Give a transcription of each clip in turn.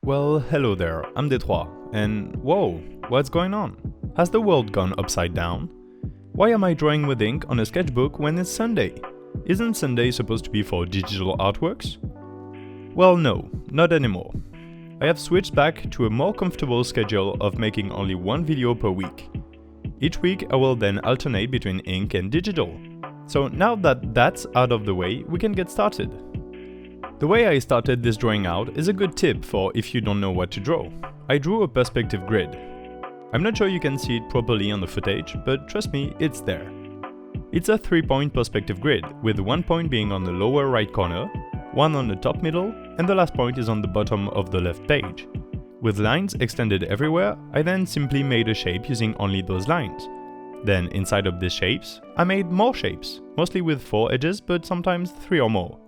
Well, hello there, I'm Détroit, and whoa, what's going on? Has the world gone upside down? Why am I drawing with ink on a sketchbook when it's Sunday? Isn't Sunday supposed to be for digital artworks? Well, no, not anymore. I have switched back to a more comfortable schedule of making only one video per week. Each week I will then alternate between ink and digital. So now that that's out of the way, we can get started. The way I started this drawing out is a good tip for if you don't know what to draw. I drew a perspective grid. I'm not sure you can see it properly on the footage, but trust me, it's there. It's a 3-point perspective grid, with 1 point being on the lower right corner, 1 on the top middle, and the last point is on the bottom of the left page. With lines extended everywhere, I then simply made a shape using only those lines. Then inside of these shapes, I made more shapes, mostly with 4 edges, but sometimes 3 or more.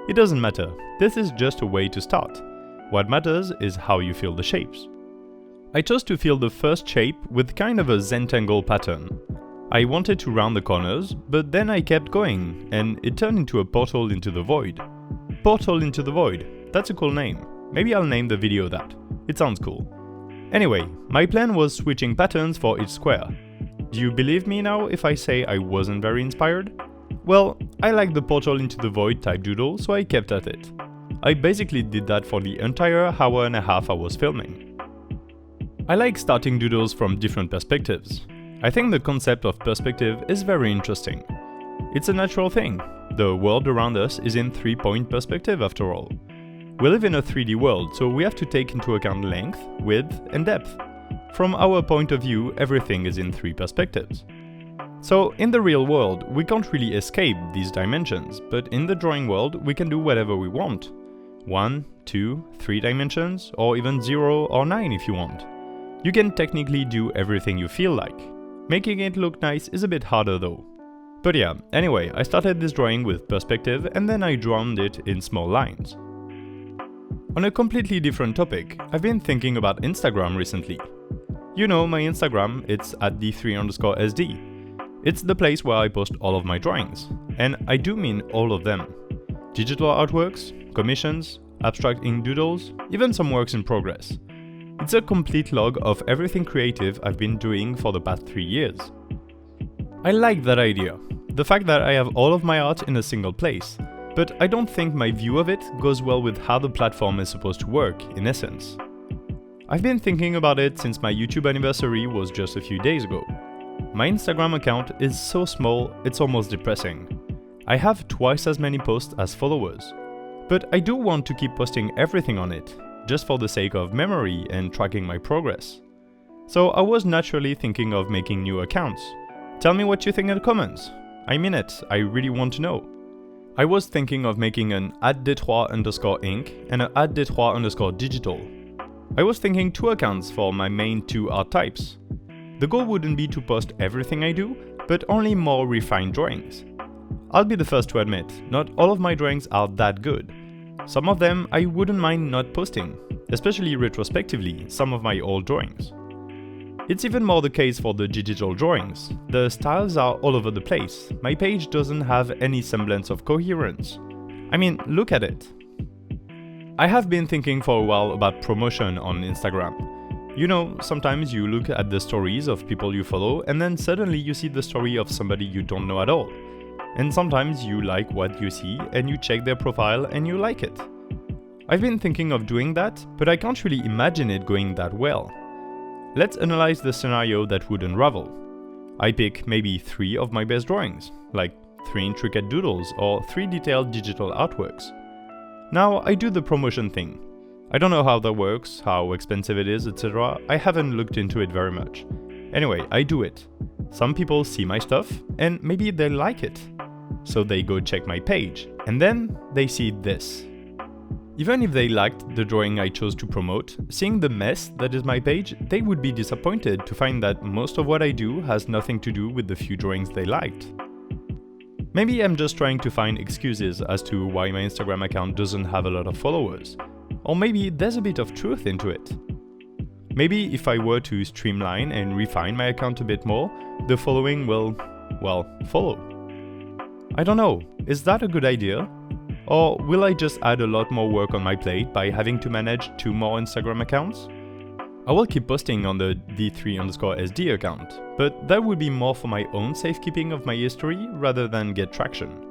It doesn't matter, this is just a way to start. What matters is how you fill the shapes. I chose to fill the first shape with kind of a Zentangle pattern. I wanted to round the corners, but then I kept going, and it turned into a portal into the void. Portal into the void, that's a cool name. Maybe I'll name the video that. It sounds cool. Anyway, my plan was switching patterns for each square. Do you believe me now if I say I wasn't very inspired? Well, I like the portal into the void type doodle, so I kept at it. I basically did that for the entire hour and a half I was filming. I like starting doodles from different perspectives. I think the concept of perspective is very interesting. It's a natural thing. The world around us is in 3-point perspective after all. We live in a 3D world, so we have to take into account length, width, and depth. From our point of view, everything is in 3 perspectives. So in the real world, we can't really escape these dimensions, but in the drawing world, we can do whatever we want. 1, 2, 3 dimensions, or even 0 or 9 if you want. You can technically do everything you feel like. Making it look nice is a bit harder though. But yeah, anyway, I started this drawing with perspective and then I drowned it in small lines. On a completely different topic, I've been thinking about Instagram recently. You know my Instagram, it's at d3_sd. It's the place where I post all of my drawings, and I do mean all of them. Digital artworks, commissions, abstract ink doodles, even some works in progress. It's a complete log of everything creative I've been doing for the past 3 years. I like that idea, the fact that I have all of my art in a single place, but I don't think my view of it goes well with how the platform is supposed to work, in essence. I've been thinking about it since my YouTube anniversary was just a few days ago. My Instagram account is so small, it's almost depressing. I have twice as many posts as followers. But I do want to keep posting everything on it, just for the sake of memory and tracking my progress. So I was naturally thinking of making new accounts. Tell me what you think in the comments. I mean it, I really want to know. I was thinking of making an @Détroit_ink and an @Détroit_digital. I was thinking 2 accounts for my main 2 art types. The goal wouldn't be to post everything I do, but only more refined drawings. I'll be the first to admit, not all of my drawings are that good. Some of them I wouldn't mind not posting, especially retrospectively, some of my old drawings. It's even more the case for the digital drawings. The styles are all over the place, my page doesn't have any semblance of coherence. I mean, look at it. I have been thinking for a while about promotion on Instagram. You know, sometimes you look at the stories of people you follow and then suddenly you see the story of somebody you don't know at all. And sometimes you like what you see and you check their profile and you like it. I've been thinking of doing that, but I can't really imagine it going that well. Let's analyze the scenario that would unravel. I pick maybe 3 of my best drawings, like 3 intricate doodles or 3 detailed digital artworks. Now I do the promotion thing. I don't know how that works, how expensive it is, etc. I haven't looked into it very much. Anyway, I do it. Some people see my stuff and maybe they like it. So they go check my page and then they see this. Even if they liked the drawing I chose to promote, seeing the mess that is my page, they would be disappointed to find that most of what I do has nothing to do with the few drawings they liked. Maybe I'm just trying to find excuses as to why my Instagram account doesn't have a lot of followers. Or maybe there's a bit of truth into it. Maybe if I were to streamline and refine my account a bit more, the following will, well, follow. I don't know, is that a good idea? Or will I just add a lot more work on my plate by having to manage 2 more Instagram accounts? I will keep posting on the d3_sd account, but that would be more for my own safekeeping of my history rather than get traction.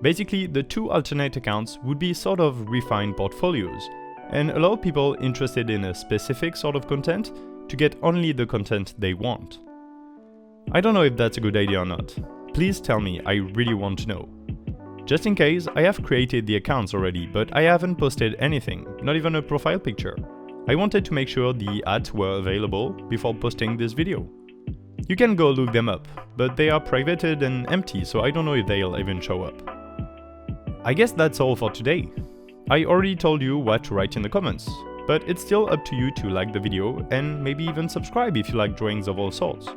Basically, the 2 alternate accounts would be sort of refined portfolios, and allow people interested in a specific sort of content to get only the content they want. I don't know if that's a good idea or not. Please tell me, I really want to know. Just in case, I have created the accounts already, but I haven't posted anything, not even a profile picture. I wanted to make sure the ads were available before posting this video. You can go look them up, but they are privated and empty, so I don't know if they'll even show up. I guess that's all for today. I already told you what to write in the comments, but it's still up to you to like the video and maybe even subscribe if you like drawings of all sorts.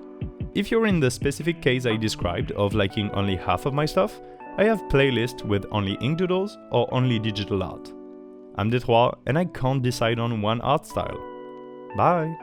If you're in the specific case I described of liking only half of my stuff, I have playlists with only ink doodles or only digital art. I'm Detroit and I can't decide on one art style. Bye!